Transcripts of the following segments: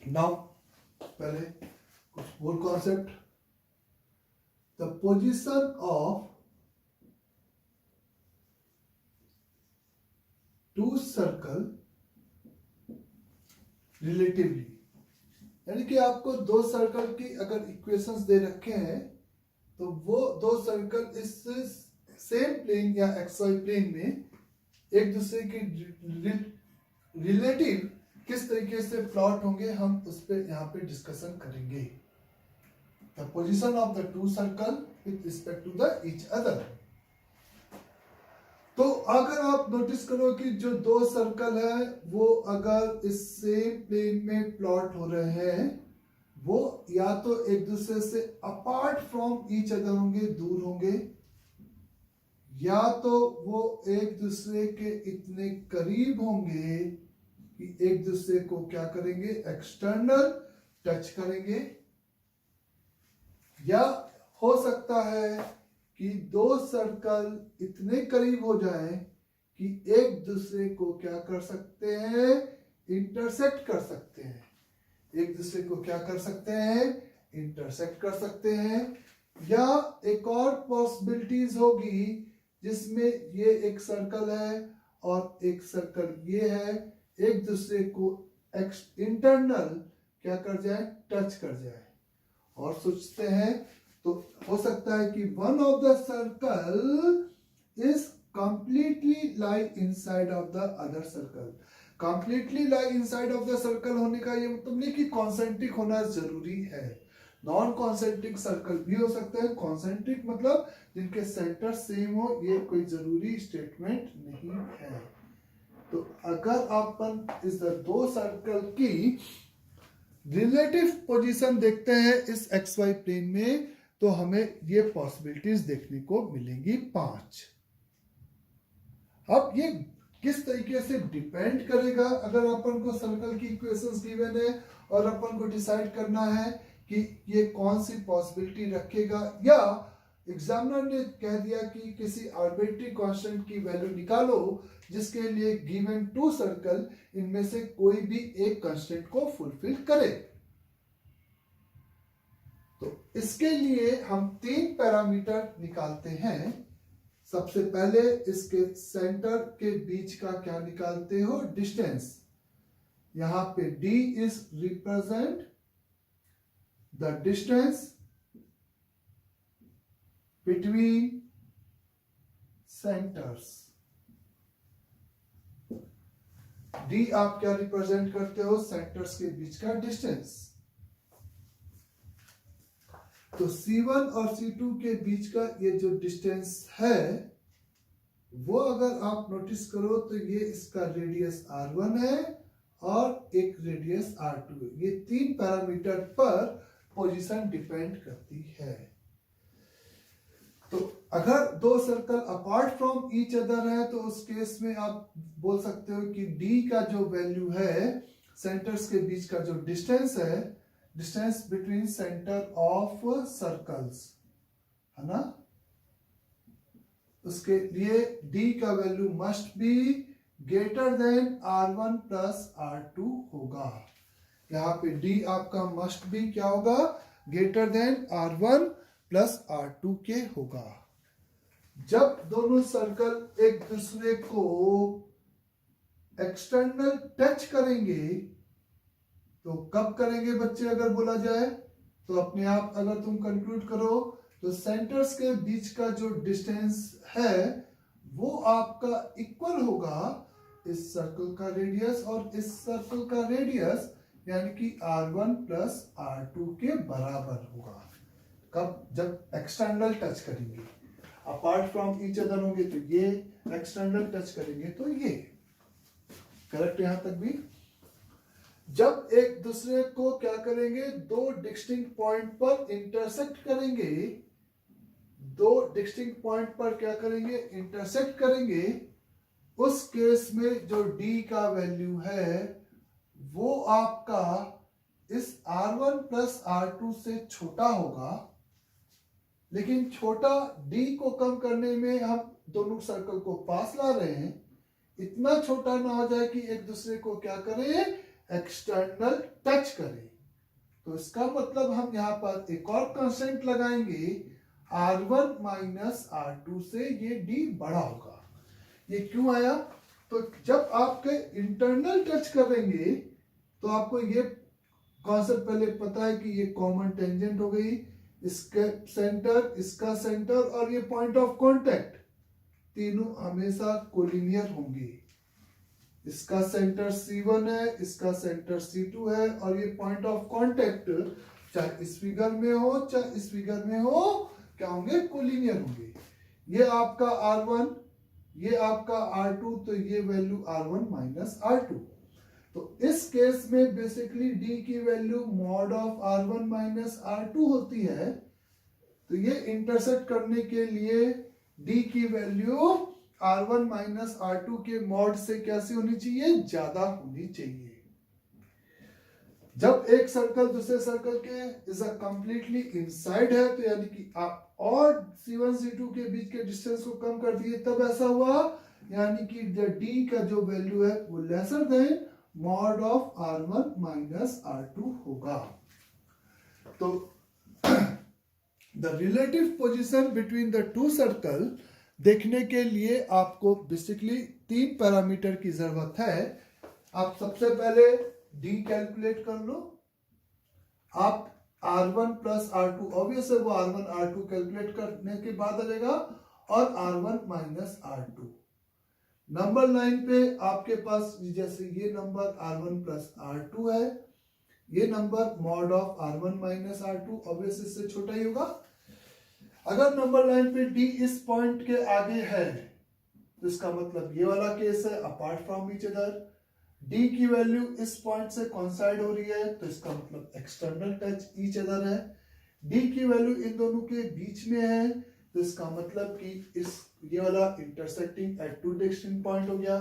Now पहले कुछ और concept, the position of two circle relatively, यानी कि आपको दो सर्कल की अगर इक्वेशंस दे रखे हैं तो वो दो सर्कल इस सेम प्लेन या एक्सवाई प्लेन में एक दूसरे के रिलेटिव किस तरीके से प्लॉट होंगे, हम उस पर यहाँ पे डिस्कशन करेंगे। The position of the two circle with respect to the each other. तो अगर आप नोटिस करो कि जो दो सर्कल है वो अगर इस सेम प्लेन में प्लॉट हो रहे हैं, वो या तो एक दूसरे से अपार्ट फ्रॉम ईच अदर होंगे, दूर होंगे, या तो वो एक दूसरे के इतने करीब होंगे कि एक दूसरे को क्या करेंगे, एक्सटर्नल टच करेंगे, या हो सकता है कि दो सर्कल इतने करीब हो जाएं कि एक दूसरे को क्या कर सकते हैं, इंटरसेक्ट कर सकते हैं। एक दूसरे को क्या कर सकते हैं, इंटरसेक्ट कर सकते हैं। या एक और पॉसिबिलिटीज होगी जिसमें ये एक सर्कल है और एक सर्कल ये है, एक दूसरे को इंटरनल क्या कर जाए, टच कर जाए। और सोचते हैं तो हो सकता है कि one of the circle is completely lie inside of the other circle. Completely lie inside of the circle होने का ये मतलब नहीं कि कॉन्सेंट्रिक होना जरूरी है, नॉन कॉन्सेंट्रिक सर्कल भी हो सकता है। कॉन्सेंट्रिक मतलब जिनके सेंटर सेम हो, ये कोई जरूरी स्टेटमेंट नहीं है। तो अगर अपन इस दो सर्कल की रिलेटिव पोजीशन देखते हैं इस एक्स वाई प्लेन में, तो हमें ये पॉसिबिलिटीज देखने को मिलेंगी 5। अब ये किस तरीके से डिपेंड करेगा, अगर अपन को सर्कल की इक्वेशंस गिवन है और अपन को डिसाइड करना है कि ये कौन सी पॉसिबिलिटी रखेगा, या एग्जामिनर ने कह दिया कि किसी आर्बिट्री कांस्टेंट की वैल्यू निकालो जिसके लिए गिवन टू सर्कल इनमें से कोई भी एक कांस्टेंट को फुलफिल करे। तो इसके लिए हम 3 पैरामीटर निकालते हैं। सबसे पहले इसके सेंटर के बीच का क्या निकालते हो, डिस्टेंस। यहां पे d is represent the distance between centres. d आप क्या रिप्रेजेंट करते हो, सेंटर्स के बीच का डिस्टेंस। तो C1 और C2 के बीच का ये जो डिस्टेंस है वो अगर आप नोटिस करो तो ये इसका रेडियस R1 है और एक रेडियस R2 है। ये 3 पैरामीटर पर पोजीशन डिपेंड करती है। तो अगर दो circle apart from each other है तो उस केस में आप बोल सकते हो कि D का जो वैल्यू है, सेंटर्स के बीच का जो डिस्टेंस है, distance between centre of circles, है ना, उसके लिए D का value must be greater than R1 plus R2 होगा। यहाँ पे D आपका मस्ट बी क्या होगा, greater than R1 plus R2 के होगा। जब दोनों सर्कल एक दूसरे को एक्सटर्नल टच करेंगे, तो कब करेंगे बच्चे अगर बोला जाए तो अपने आप अगर तुम कंक्लूड करो तो सेंटर्स के बीच का जो डिस्टेंस है वो आपका इक्वल होगा इस सर्कल का रेडियस और इस सर्कल का रेडियस, यानी कि R1 प्लस R2 के बराबर होगा। कब, जब एक्सटर्नल टच करेंगे। अपार्ट फ्रॉम ईच अदर होंगे तो ये, एक्सटर्नल टच करेंगे तो ये। करेक्ट यहां तक भी। जब एक दूसरे को क्या करेंगे, दो डिस्टिंक्ट पॉइंट पर इंटरसेक्ट करेंगे, दो डिस्टिंक्ट पॉइंट पर क्या करेंगे, इंटरसेक्ट करेंगे, उस केस में जो D का वैल्यू है वो आपका इस R1 प्लस R2 से छोटा होगा। लेकिन छोटा D को कम करने में हम दोनों सर्कल को पास ला रहे हैं, इतना छोटा ना हो जाए कि एक दूसरे को क्या करें, एक्सटर्नल टच टच करे, तो इसका मतलब हम यहाँ पर एक और कांस्टेंट लगाएंगे, R1 माइनस R2 से ये D बड़ा होगा। ये क्यों आया? तो जब आपके इंटरनल टच करेंगे तो आपको ये कॉन्सेप्ट पहले पता है कि ये कॉमन टेंजेंट हो गई, इसके सेंटर, इसका सेंटर और ये पॉइंट ऑफ कांटेक्ट तीनों हमेशा कोलिनियर होंगे। इसका सेंटर C1 है, इसका सेंटर C2 है और ये पॉइंट ऑफ कांटेक्ट चाहे इस फिगर में हो चाहे इस फिगर में हो, क्या होंगे? कोलिनियर होंगे। ये आपका R1, ये आपका R2, तो ये वैल्यू R1 माइनस R2। तो इस केस में बेसिकली D की value mod of R1 minus R2 होती है। तो ये इंटरसेक्ट करने के लिए D की वैल्यू R1 माइनस R2 के मॉड से कैसी होनी चाहिए? ज्यादा होनी चाहिए। जब एक सर्कल दूसरे सर्कल के इज अ कंप्लीटली इनसाइड है, तो यानी कि आप और C1 C2 के बीच के डिस्टेंस को कम कर दिए, तब ऐसा हुआ, यानी कि D का जो वैल्यू है वो lesser than mod of R1 minus R2 होगा। तो the relative position between the two circle देखने के लिए आपको बेसिकली 3 पैरामीटर की जरूरत है। आप सबसे पहले D कैलकुलेट कर लो। आप R1 प्लस R2, ऑब्वियस है वो R1 R2 कैलकुलेट करने के बाद आ जाएगा, और R1 minus R2। Number line पे आपके पास जैसे ये नंबर R1 प्लस R2 है, ये number mod of R1 minus R2, obvious इससे छोटा ही होगा। अगर नंबर लाइन पे D इस पॉइंट के आगे है, तो इसका मतलब ये वाला केस है apart from each other. D की वैल्यू इस पॉइंट से कोइंसाइड हो रही है, तो इसका मतलब एक्सटर्नल टच ईच अदर है। D की वैल्यू इन दोनों के बीच में है, तो इसका मतलब कि इस ये वाला intersecting at two distinct point हो गया।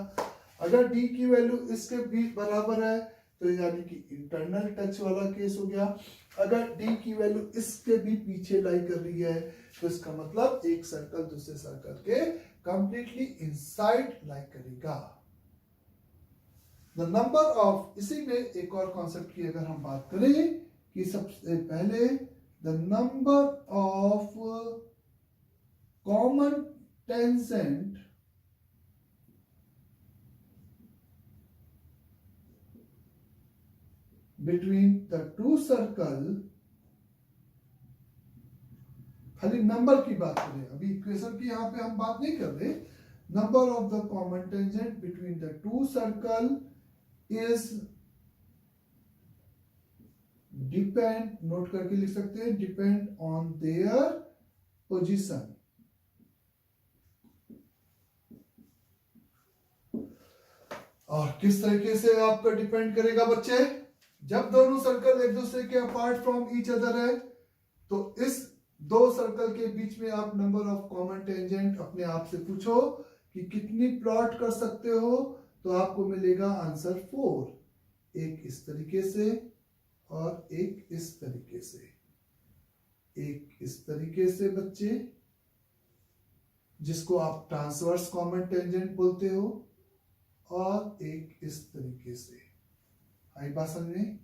अगर D की वैल्यू इसके बीच बराबर है, तो यानी कि इंटरनल टच वाला केस हो गया। अगर D की वैल्यू इसके भी पीछे लाई कर रही है, तो इसका मतलब एक सर्कल दूसरे सर्कल के कंप्लीटली इनसाइड लाई करेगा। द नंबर ऑफ, इसी में एक और कॉन्सेप्ट की अगर हम बात करें कि सबसे पहले the number of common tangent between the two circle, खाली नंबर की बात करें, अभी इक्वेशन की यहां पे हम बात नहीं कर रहे। Number of the common tangent between the two circle is depend, note करके लिख सकते हैं, डिपेंड ऑन देयर पोजीशन। और किस तरीके से आपका डिपेंड करेगा बच्चे? जब दोनों सर्कल एक दूसरे के अपार्ट फ्रॉम ईच अदर है, तो इस दो सर्कल के बीच में आप नंबर ऑफ कॉमन टेंजेंट अपने आप से पूछो कि कितनी प्लॉट कर सकते हो, तो आपको मिलेगा आंसर 4। एक इस तरीके से और एक इस तरीके से, एक इस तरीके से बच्चे, जिसको आप ट्रांसवर्स कॉमन टेंजेंट बोलते हो, और एक इस तरीके से। आई बात समझ में?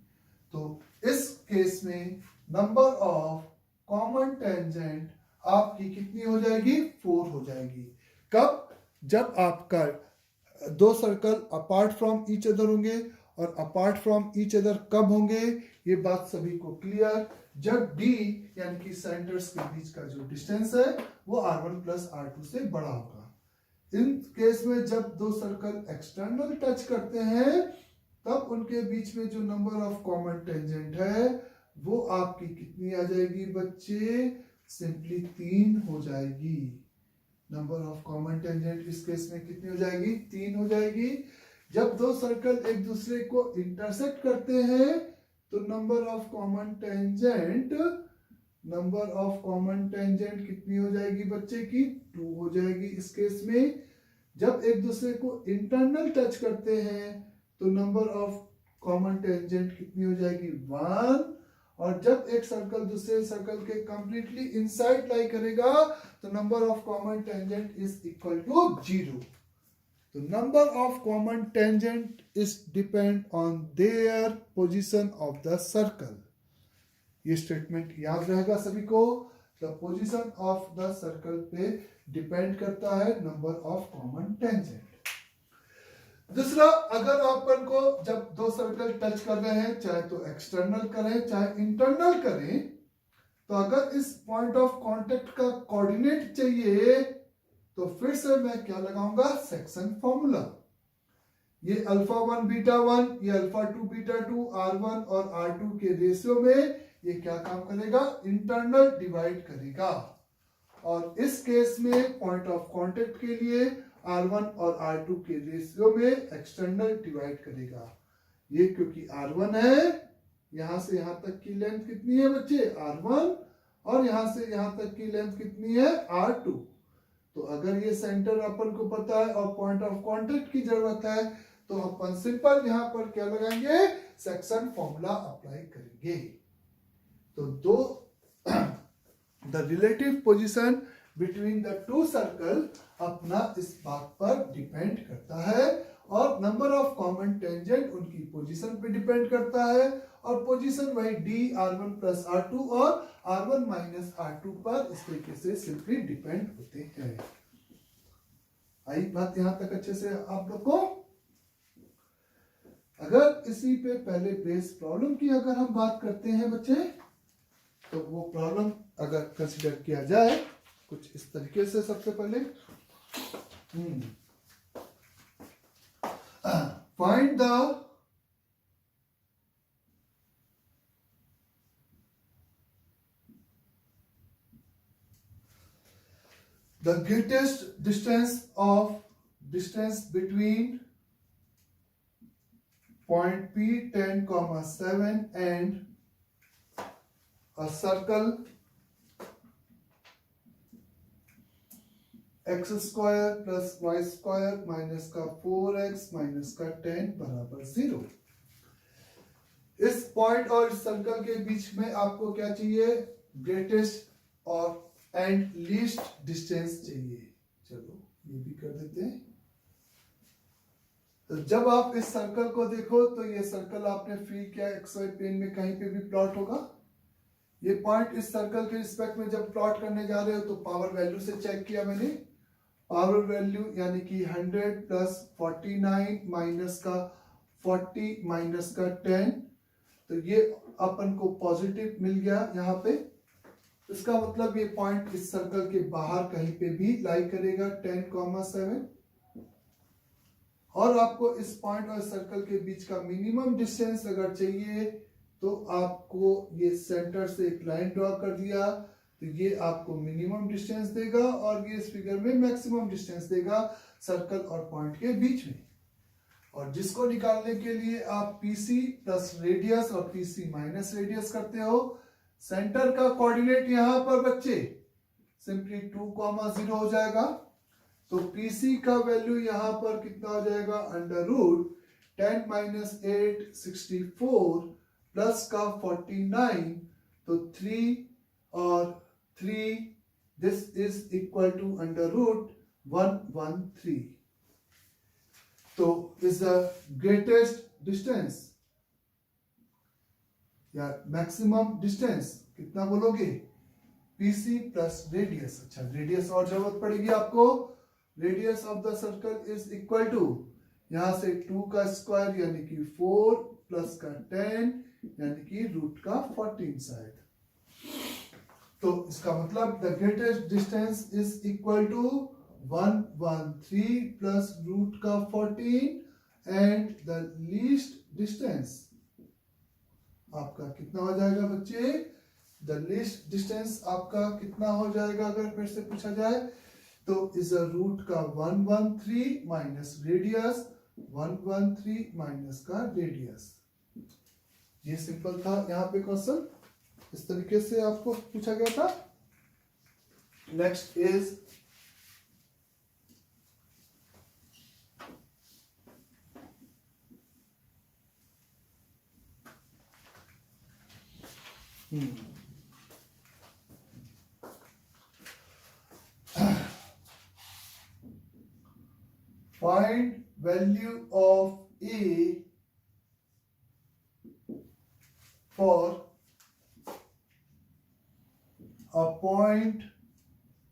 तो इस केस में नंबर ऑफ कॉमन टेंजेंट आपकी कितनी हो जाएगी? 4 हो जाएगी। कब? जब आपका दो circle apart from each other होंगे, और अपार्ट फ्रॉम ईच अदर कब होंगे? ये बात सभी को क्लियर, जब D यानी कि सेंटर्स के बीच का जो डिस्टेंस है वो R1 प्लस R2 से बड़ा होगा। इन केस में जब दो सर्कल एक्सटर्नल टच करते हैं, तब उनके बीच में जो नंबर ऑफ कॉमन टेंजेंट है वो आपकी कितनी आ जाएगी बच्चे? सिंपली 3 हो जाएगी। नंबर ऑफ कॉमन टेंजेंट इस केस में कितनी हो जाएगी? 3 हो जाएगी। जब दो सर्कल एक दूसरे को इंटरसेक्ट करते हैं, तो नंबर ऑफ कॉमन टेंजेंट कितनी हो जाएगी बच्चे की? 2 हो जाएगी इस केस में। जब एक दूसरे को इंटरनल टच करते हैं, तो नंबर ऑफ कॉमन टेंजेंट कितनी हो जाएगी? 1। और जब एक सर्कल दूसरे सर्कल के कंप्लीटली इनसाइड लाई करेगा, तो number of common tangent is equal to 0। तो number of common tangent is depend on their position of the circle. ये स्टेटमेंट याद रहेगा सभी को। The position of the circle पे डिपेंड करता है नंबर ऑफ कॉमन टेंजेंट। दूसरा, अगर अपन को जब दो सर्कल टच कर रहे हैं, चाहे तो एक्सटर्नल करें चाहे इंटरनल करें, तो अगर इस पॉइंट ऑफ कांटेक्ट का कोऑर्डिनेट चाहिए तो फिर से मैं क्या लगाऊंगा, सेक्शन फॉर्मूला। ये अल्फा 1 बीटा 1, ये अल्फा 2 बीटा 2, R1 और R2 के रेशियो में ये क्या काम करेगा, इंटरनल डिवाइड करेगा। और इस केस में पॉइंट ऑफ कांटेक्ट के लिए R1 और R2 के रेशियो में एक्सटर्नल डिवाइड करेगा। ये क्योंकि R1 है, यहां से यहां तक की लेंथ कितनी है बच्चे, R1, और यहां से यहां तक की लेंथ कितनी है, R2। तो अगर ये सेंटर अपन को पता है और पॉइंट ऑफ कांटेक्ट की जरूरत है, तो अपन सिंपल यहां पर क्या लगाएंगे, सेक्शन फॉर्मूला अप्लाई करेंगे। तो दो the relative position between the two circle अपना इस बात पर डिपेंड करता है, और नंबर ऑफ कॉमन टेंजेंट उनकी पोजीशन पे डिपेंड करता है, और पोजीशन वही D R1 प्लस R2 और R1 माइनस R2 पर इस तरीके से सिंपली डिपेंड होते हैं। आई बात यहां तक अच्छे से आप लोग को। अगर इसी पे पहले बेस प्रॉब्लम की अगर हम बात करते हैं बच्चे, तो वो प्रॉब्लम अगर कंसीडर किया जाए कुछ इस तरीके से, सबसे पहले find the greatest distance between point P 10,7 and a circle x square plus y square minus का 4x minus का 10 बराबर 0। इस पॉइंट और सर्कल के बीच में आपको क्या चाहिए, ग्रेटेस्ट और एंड लीस्ट डिस्टेंस चाहिए। चलो ये भी कर देते हैं। तो जब आप इस सर्कल को देखो तो ये सर्कल आपने फील किया XY प्लेन में कहीं पे भी प्लॉट होगा। ये पॉइंट इस सर्कल के रिस्पेक्ट में जब प्लॉट करने जा रहे हो तो पावर वैल्यू से चेक किया मैंने। पावर वैल्यू यानी कि 100 प्लस 49 माइनस का 40 माइनस का 10, तो ये अपन को पॉजिटिव मिल गया यहाँ पे। इसका मतलब ये पॉइंट इस सर्कल के बाहर कहीं पे भी लाई करेगा 10,7। और आपको इस पॉइंट और सर्कल के बीच का मिनिमम डिस्टेंस अगर चाहिए तो आपको ये सेंटर से एक लाइन ड्रॉ कर दिया, तो ये आपको मिनिमम डिस्टेंस देगा, और ये इस फिगर में मैक्सिमम डिस्टेंस देगा सर्कल और पॉइंट के बीच में। और जिसको निकालने के लिए आप PC प्लस रेडियस और PC माइनस रेडियस करते हो। सेंटर का कोऑर्डिनेट यहां पर बच्चे सिंपली 2,0 हो जाएगा। तो PC का वैल्यू यहां पर कितना हो जाएगा, अंडर रूट 10 माइनस 8 64 प्लस का 49, तो 3 और 3, this is equal to under root 113। तो इज द ग्रेटेस्ट डिस्टेंस या मैक्सिमम डिस्टेंस कितना बोलोगे, PC प्लस रेडियस। अच्छा, रेडियस और जरूरत पड़ेगी आपको। Radius of the circle is equal to यहां से 2 का स्क्वायर यानी कि 4 प्लस का 10 यानी कि रूट का 14 शायद। तो इसका मतलब the greatest distance is equal to 113 plus root का 14 एंड द लीस्ट डिस्टेंस आपका कितना हो जाएगा बच्चे, द लीस्ट डिस्टेंस आपका कितना हो जाएगा अगर फिर से पूछा जाए तो इज अ रूट का 113 माइनस रेडियस 113 माइनस का रेडियस। ये सिंपल था यहाँ पे क्वेश्चन, इस तरीके से आपको पूछा गया था। Next is find value of A for a point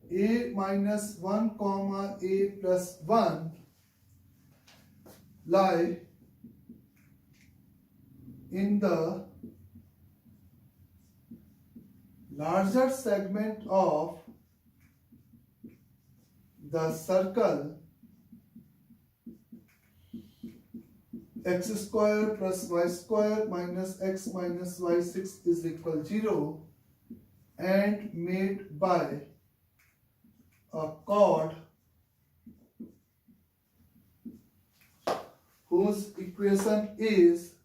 A minus 1 comma A plus 1 lie in the larger segment of the circle x square plus y square minus x minus y6 is equal 0 and made by a chord whose equation is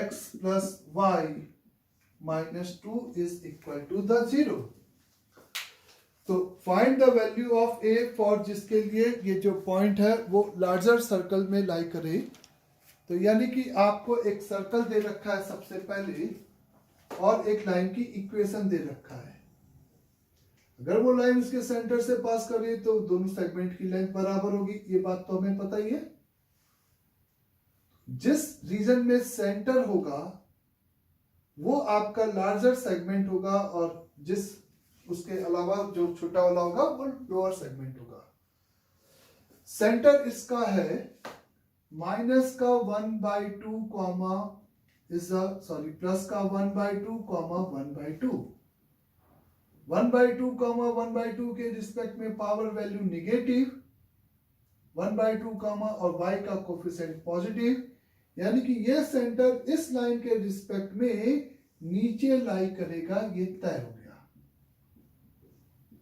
x plus y minus 2 is equal to the 0. तो find the value of A for जिसके लिए ये जो point है वो larger circle में लाई करे। तो यानी कि आपको एक सर्कल दे रखा है सबसे पहले और एक लाइन की इक्वेशन दे रखा है। अगर वो लाइन उसके सेंटर से पास कर रही है तो दोनों सेगमेंट की लेंथ बराबर होगी, ये बात तो हमें पता ही है। जिस रीजन में सेंटर होगा वो आपका लार्जर सेगमेंट होगा और जिस उसके अलावा जो छोटा वाला होगा वो लोअर सेगमेंट होगा। सेंटर इसका है माइनस का 1/2 कॉमा प्लस का 1/2 कॉमा 1/2 1/2 कॉमा 1/2 के रिस्पेक्ट में पावर वैल्यू निगेटिव, 1/2 कॉमा और y का कोफिशिएंट पॉजिटिव, यानी कि ये सेंटर इस लाइन के रिस्पेक्ट में नीचे लाई करेगा, ये तय हो गया।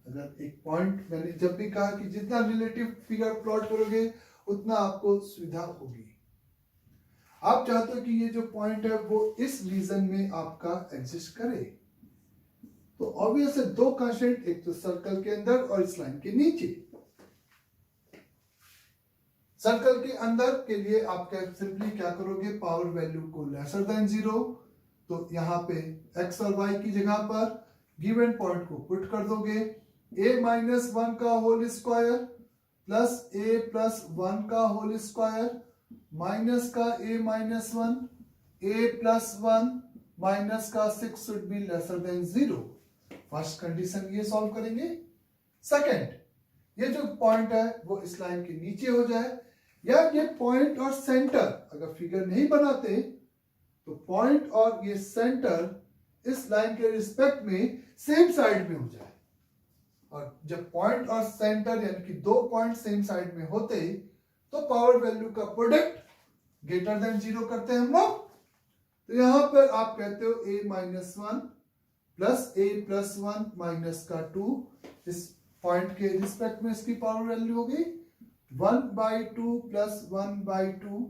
अगर एक पॉइंट मैंने जब भी कहा कि जितना रिलेटिव फिगर प्लॉट करोगे उतना आपको सुविधा होगी। आप चाहते हो कि ये जो पॉइंट है वो इस रीजन में आपका एग्जिस्ट करे, तो ऑब्वियस है दो कांस्टेंट, एक तो सर्कल के अंदर और इस लाइन के नीचे। सर्कल के अंदर के लिए आप सिंपली क्या करोगे, पावर वैल्यू को लेसर देन 0, तो यहां पे x और y की जगह पर गिवन पॉइंट को पुट कर दोगे। a माइनस 1 का whole square plus a plus 1 का होल स्क्वायर माइनस का a minus 1, a plus 1 minus का 6 should be lesser than 0। First condition ये सॉल्व करेंगे। सेकंड, ये जो पॉइंट है वो इस लाइन के नीचे हो जाए, या ये पॉइंट और सेंटर अगर फिगर नहीं बनाते तो पॉइंट और ये सेंटर इस लाइन के रिस्पेक्ट में सेम साइड में हो जाए। और जब पॉइंट और सेंटर यानी कि दो पॉइंट सेम साइड में होते तो पावर वैल्यू का प्रोडक्ट ग्रेटर देन 0 करते हैं हम लोग। तो यहां पर आप कहते हो a minus 1 plus a plus 1 minus का 2, इस पॉइंट के रिस्पेक्ट में इसकी पावर वैल्यू होगी 1/2 प्लस 1/2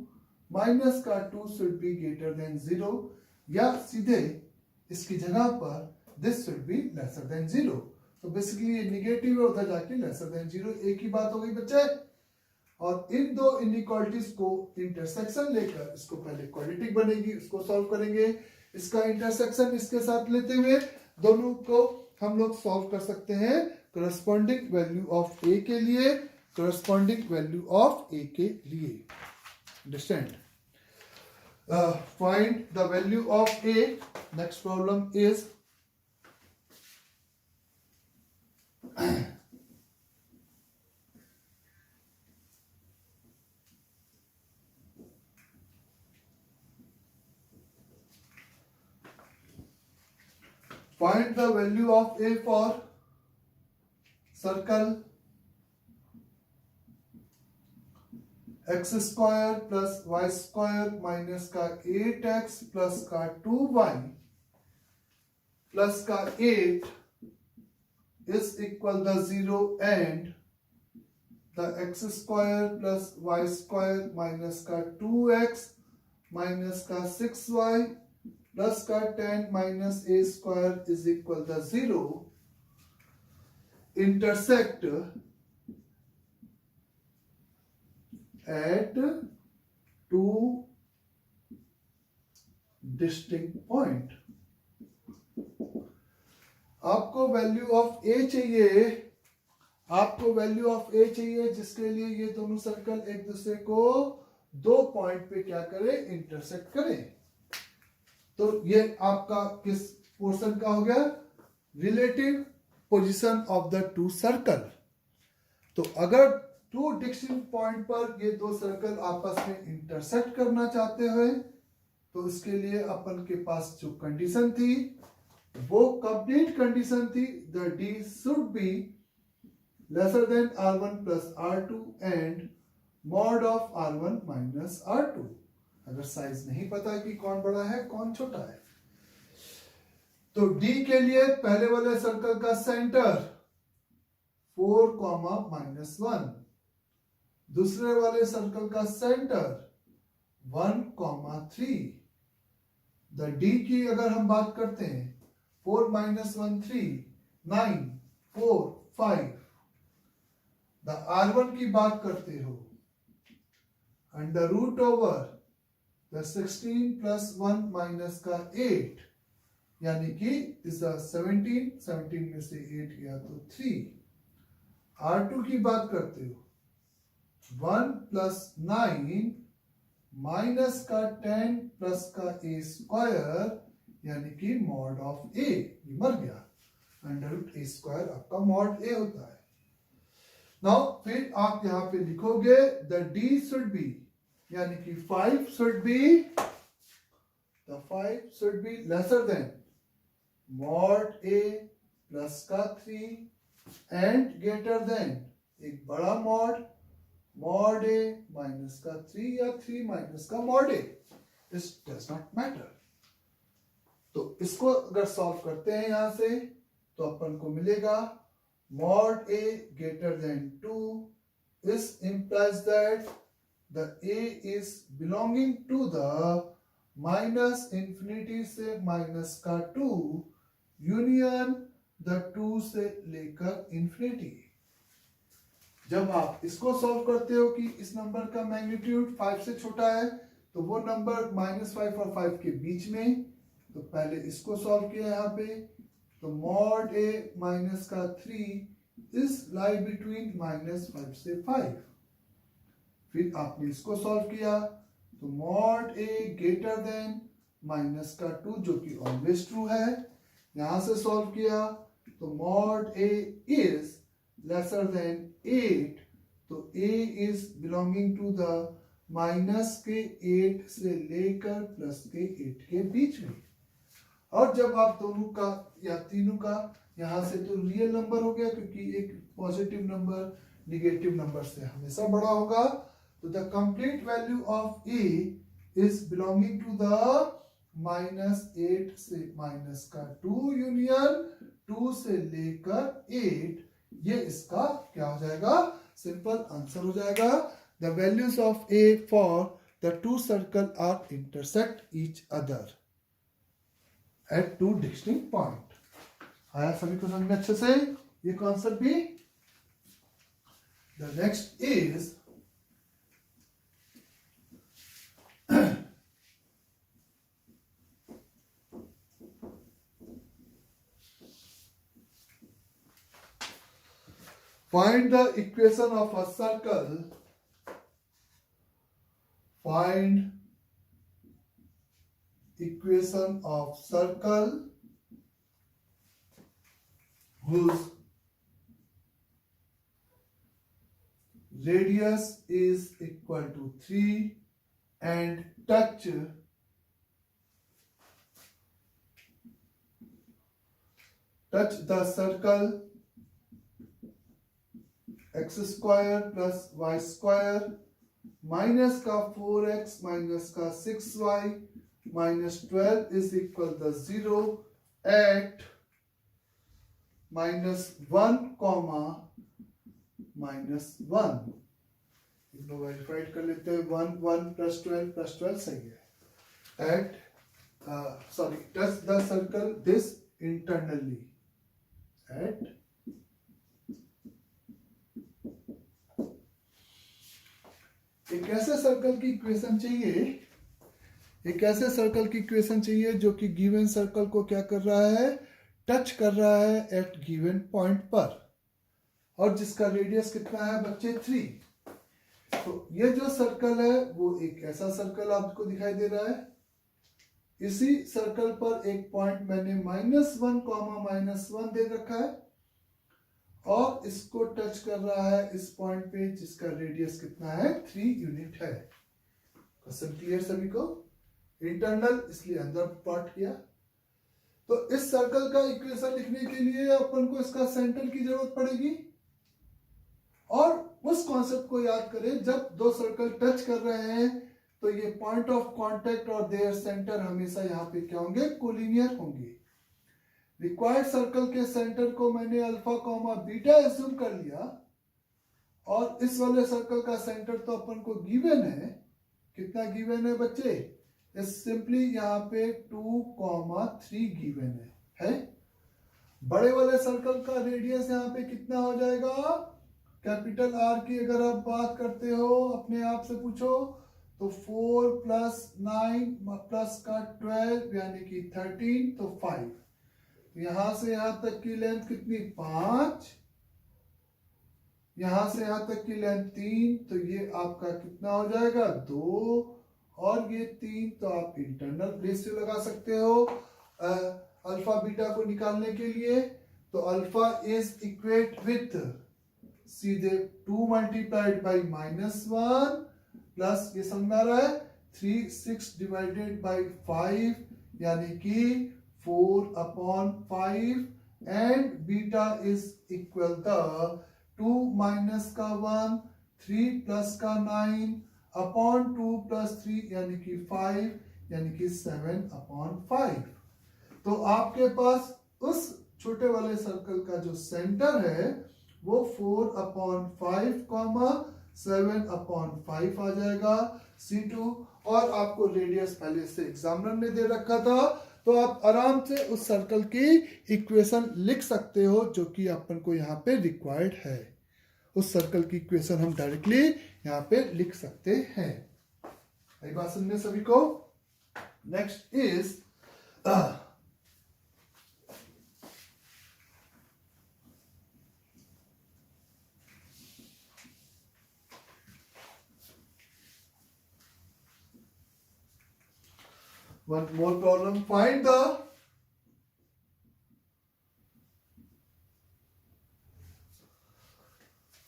माइनस का 2 शुड बी ग्रेटर देन 0, या सीधे इसकी जगह पर this should be lesser than 0। तो बेसिकली ये निगेटिव है, उधर जाके लेसर देन 0, एक ही बात हो गई बच्चे। और इन दो इनइक्वालिटीज को इंटरसेक्शन लेकर इसको पहले क्वाड्रेटिक बनेगी, उसको सॉल्व करेंगे। इसका इंटरसेक्शन इसके साथ लेते हुए दोनों को हम लोग सॉल्व कर सकते हैं करस्पॉन्डिंग वैल्यू ऑफ ए के लिए, करस्पॉन्डिंग वैल्यू ऑफ ए के लिए। Understand? Find the value of A. Next problem is find the value of a for circle x square plus y square minus का 8x plus का 2y plus का 8 is equal to 0 and the x square plus y square minus का 2x minus का 6y plus का 10 minus a square is equal to 0 intersect at two distinct point. आपको value of a चाहिए, आपको value of a चाहिए, जिसके लिए ये दोनों सर्कल एक दूसरे को 2 पॉइंट पे क्या करें, इंटरसेक्ट करें। तो ये आपका किस पोर्शन का हो गया, relative position of the 2 circle. तो अगर 2 डिस्टिंक्ट पॉइंट पर ये 2 सर्कल आपस में इंटरसेक्ट करना चाहते हुए, तो इसके लिए अपन के पास जो कंडीशन थी वो कंप्लीट कंडीशन थी, the D should be lesser then r1 plus r2 and mod of r1 minus r2। अगर साइज नहीं पता कि कौन बड़ा है कौन छोटा है, तो D के लिए पहले वाले सर्कल का सेंटर 4,-1, दूसरे वाले सर्कल का सेंटर 1,3। द D की अगर हम बात करते हैं 4 - 1 3, 9 4 5। द R1 की बात करते हो under root over the 16 plus 1 minus का 8, यानी कि इस 17 में से 8 गया तो 3। R2 की बात करते हो 1 प्लस 9 माइनस का 10 प्लस का a स्क्वायर, यानी कि मॉड ऑफ a, ये मर गया, अंडर रूट a स्क्वायर आपका मॉड a होता है। नाउ फिर आप यहां पे लिखोगे द d शुड बी, यानी कि 5 should be lesser then mod a plus का 3 एंड ग्रेटर देन एक बड़ा मॉड a माइनस का 3 या 3 माइनस का mod a, this does not matter. तो इसको अगर सॉल्व करते हैं यहां से, तो अपन को मिलेगा मॉड a ग्रेटर देन 2 इस implies that the a is belonging to the minus infinity से माइनस का 2 यूनियन द 2 से लेकर इंफिनिटी। जब आप इसको सॉल्व करते हो कि इस नंबर का मैग्नीट्यूड 5 से छोटा है, तो वो नंबर -5 और 5 के बीच में, तो पहले इसको सॉल्व किया यहाँ पे, तो मॉड a माइनस का 3 इज लाई बिटवीन -5 से 5। फिर आपने इसको सॉल्व किया, तो mod a greater than minus का 2, जो कि ऑलवेज ट्रू है। यहां से सॉल्व किया, तो mod a is lesser than 8, तो a is belonging to the minus के 8 से लेकर प्लस के 8 के बीच में। और जब आप दोनों का या तीनों का यहां से तो रियल नंबर हो गया, क्योंकि एक पॉजिटिव नंबर निगेटिव नंबर से हमेशा बड़ा होगा, तो the complete value of a is belonging to the -8 से माइनस का 2 यूनियन 2 से लेकर 8। ये इसका क्या हो जाएगा, सिंपल आंसर हो जाएगा। The values of a for the 2 circle are intersect each other at 2 distinct point. आया सभी को समझ में अच्छे से ये कॉन्सेप्ट भी। The next is find the equation of a circle. Find equation of circle whose radius is equal to 3 and touch the circle x square plus y square minus का 4x माइनस का 6y minus 12 is equal the 0 at -1, -1। इनको verified कर लेते हैं। 1 1 plus 12 plus 12 सही है। At touch the circle this internally at एक ऐसे सर्कल की इक्वेशन चाहिए, एक ऐसे सर्कल की इक्वेशन चाहिए जो कि गिवन सर्कल को क्या कर रहा है, टच कर रहा है एट गिवन पॉइंट पर और जिसका रेडियस कितना है बच्चे 3। तो ये जो सर्कल है वो एक ऐसा सर्कल आपको दिखाई दे रहा है। इसी सर्कल पर एक पॉइंट मैंने -1, -1 दे रखा है और इसको टच कर रहा है इस पॉइंट पे जिसका रेडियस कितना है 3 यूनिट है। क्वेश्चन क्लियर सभी को? इंटरनल इसलिए अंदर प्लॉट किया। तो इस सर्कल का इक्वेशन लिखने के लिए अपन को इसका सेंटर की जरूरत पड़ेगी और उस कॉन्सेप्ट को याद करें, जब दो सर्कल टच कर रहे हैं तो ये पॉइंट ऑफ कांटेक्ट और देयर सेंटर हमेशा यहाँ पे क्या होंगे? कोलिनियर होंगे। रिक्वायर्ड सर्कल के सेंटर को मैंने अल्फा कॉमा बीटा एज्यूम कर लिया और इस वाले सर्कल का सेंटर तो अपन को गिवन है। कितना गिवन है बच्चे? सिंपली यहाँ पे 2,3 गिवन है। बड़े वाले सर्कल का रेडियस यहाँ पे कितना हो जाएगा? कैपिटल आर की अगर आप बात करते हो, अपने आप से पूछो, तो 4 + 9 प्लस का 12 यानी कि 13, तो 5। यहां से यहां तक की लेंथ कितनी? 5। यहां से यहां तक की लेंथ 3, तो ये आपका कितना हो जाएगा? 2 और ये 3। तो आप इंटरनल रेशियो लगा सकते हो अल्फा बीटा को निकालने के लिए। तो अल्फा इज इक्वेट विथ सीधे 2 मल्टीप्लाइड बाई -1 प्लस ये समझ में आ रहा है 3, 6 डिवाइडेड बाई 5 यानी कि 4/5 and beta is equal the 2 minus का 1, 3 प्लस का 9 अपॉन 2 + 3 यानी कि 5 यानी कि 7/5। तो आपके पास उस छोटे वाले सर्कल का जो सेंटर है वो 4/5, 7/5 आ जाएगा C2। और आपको रेडियस पहले से एग्जामिनर ने दे रखा था, तो आप आराम से उस सर्कल की इक्वेशन लिख सकते हो जो कि अपन को यहाँ पे रिक्वायर्ड है। उस सर्कल की इक्वेशन हम डायरेक्टली यहाँ पे लिख सकते हैं। यही बात समझे सभी को? Next is one more problem.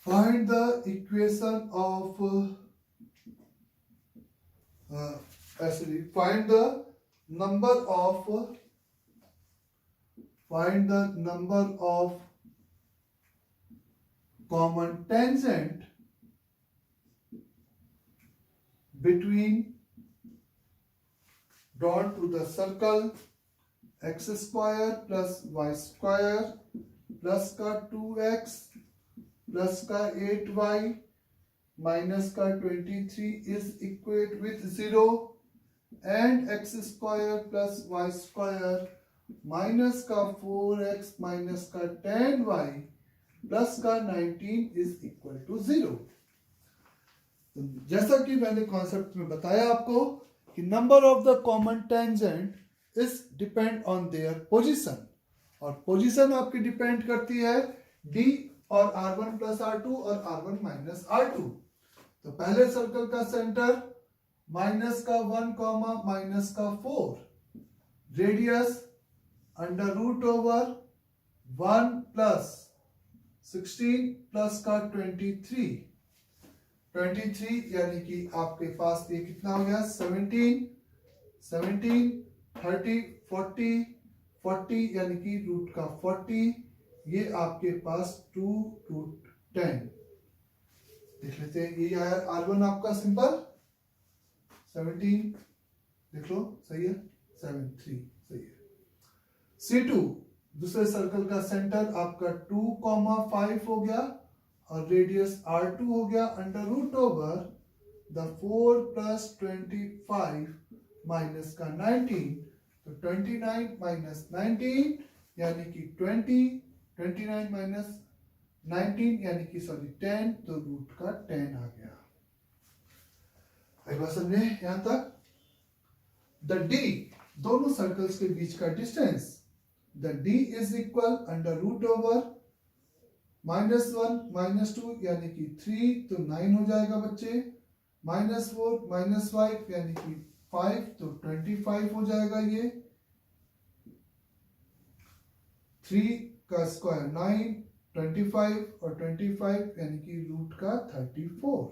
Find the equation of actually find the number of common tangent between drawn to the circle x² plus y² plus का 2x plus का 8y minus का 23 is equate with 0 and x² plus y² minus का 4x minus का 10y plus का 19 is equal to 0। जैसा कि मैंने concept में बताया आपको कि number of the common tangent is depend on their position, और पोजीशन आपकी डिपेंड करती है D और R1 + R2 और R1 - R2। तो पहले सर्कल का सेंटर -1, -4, रेडियस √1 + 16 प्लस का 23 यानी कि आपके पास ये कितना हो गया? 17, 30, 40 यानी कि रूट का 40। ये आपके पास 2√10 देख लेते हैं। ये आया R1 आपका सिंपल 17, देख लो सही है, 7, 3 सही है। C2 दूसरे सर्कल का सेंटर आपका 2,5 हो गया और रेडियस R2 हो गया √4 + 25 माइनस का 19, तो 29 - 19 यानी कि 20, 29 - 19 यानी कि 10, तो रूट का 10 आ गया। एक बार समझे यहां तक? द D दोनों सर्कल्स के बीच का distance the d is equal under root over -1 -2 यानी कि 3 तो 9 हो जाएगा बच्चे, -4 -5 यानी कि 5 तो 25 हो जाएगा। ये 3 का स्क्वायर 9, 25 और 25 यानी कि रूट का 34।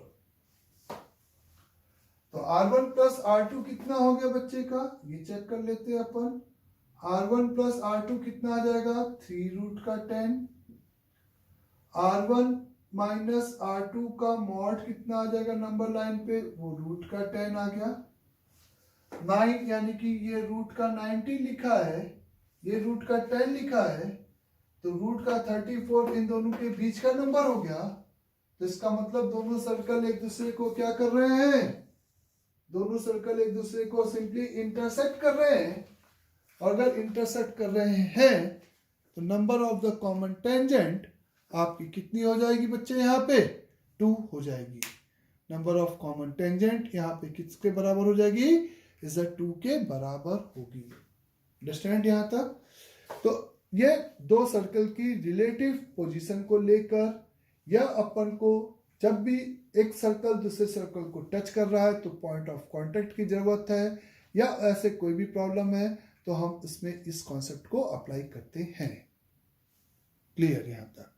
तो R1 प्लस R2 कितना हो गया बच्चे का, ये चेक कर लेते हैं अपन। R1 प्लस R2 कितना आ जाएगा, 3 रूट का 10। R1 माइनस R2 का मॉड कितना आ जाएगा नंबर लाइन पे, वो रूट का 10 आ गया। 9 यानी कि ये रूट का 90 लिखा है, ये रूट का 10 लिखा है, तो रूट का 34 इन दोनों के बीच का नंबर हो गया। तो इसका मतलब दोनों सर्कल एक दूसरे को क्या कर रहे हैं, दोनों सर्कल एक दूसरे को सिंपली इंटरसेक्ट कर रहे हैं। और अगर इंटरसेक्ट कर रहे हैं तो number of the common tangent आपकी कितनी हो जाएगी बच्चे, यहाँ पे 2 हो जाएगी। नंबर ऑफ कॉमन टेंजेंट यहाँ पे किसके बराबर हो जाएगी, इज 2 के बराबर होगी। अंडरस्टैंड यहाँ तक। तो ये दो सर्कल की रिलेटिव पोजीशन को लेकर, या अपन को जब भी एक सर्कल दूसरे सर्कल को टच कर रहा है तो पॉइंट ऑफ कांटेक्ट की जरूरत है, या ऐसे कोई भी प्रॉब्लम है तो हम इसमें इस कॉन्सेप्ट को अप्लाई करते हैं। क्लियर यहाँ तक।